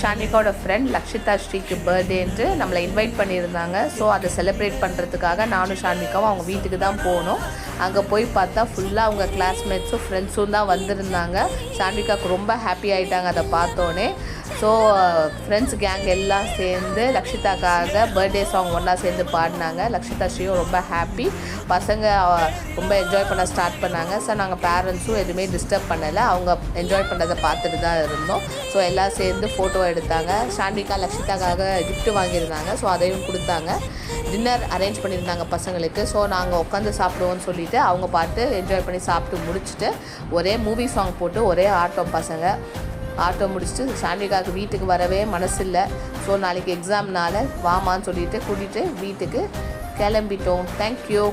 ஷானிகாவோட friend Lakshitha ஸ்ரீக்கு பர்த்டேன்ட்டு நம்மளை invite பண்ணியிருந்தாங்க. So அதை செலிப்ரேட் பண்ணுறதுக்காக நானும் ஷானிகாவும் அவங்க வீட்டுக்கு தான் போனோம். அங்கே போய் பார்த்தா ஃபுல்லாக அவங்க கிளாஸ்மேட்ஸும் ஃப்ரெண்ட்ஸும் தான் வந்திருந்தாங்க. ஷானிகாவுக்கு ரொம்ப ஹாப்பி ஆகிட்டாங்க அதை பார்த்தோன்னே. ஸோ ஃப்ரெண்ட்ஸ் கேங் எல்லாம் சேர்ந்து லக்ஷிதாக்காக பர்த்டே சாங் ஒன்றா சேர்ந்து பாடினாங்க. லக்ஷிதா ஸ்ரீயும் ரொம்ப ஹாப்பி. பசங்க ரொம்ப என்ஜாய் பண்ண ஸ்டார்ட் பண்ணாங்க. ஸோ நாங்கள் பேரண்ட்ஸும் எதுவுமே டிஸ்டர்ப் பண்ணலை. அவங்க என்ஜாய் பண்ணுறதை பார்த்துட்டு தான் இருந்தோம். ஸோ எல்லாம் சேர்ந்து ஃபோட்டோ எடுத்தாங்க. ஷானிகா லக்ஷிதாக்காக கிஃப்ட் வாங்கியிருந்தாங்க. ஸோ அதையும் கொடுத்தாங்க. டின்னர் அரேஞ்ச் பண்ணியிருந்தாங்க பசங்களுக்கு. ஸோ நாங்கள் உட்காந்து சாப்பிடுவோன்னு சொல்லிவிட்டு அவங்க பார்த்து என்ஜாய் பண்ணி சாப்பிட்டு முடிச்சுட்டு ஒரே மூவி சாங் போட்டு ஒரே ஆட்டம். பசங்க ஆட்டோ முடிச்சுட்டு ஷானிகாவுக்கு வீட்டுக்கு வரவே மனசு இல்லை. ஸோ நாளைக்கு எக்ஸாம்னால வாமான்னு சொல்லிட்டு கூட்டிகிட்டு வீட்டுக்கு கிளம்பிட்டோம். தேங்க்யூ.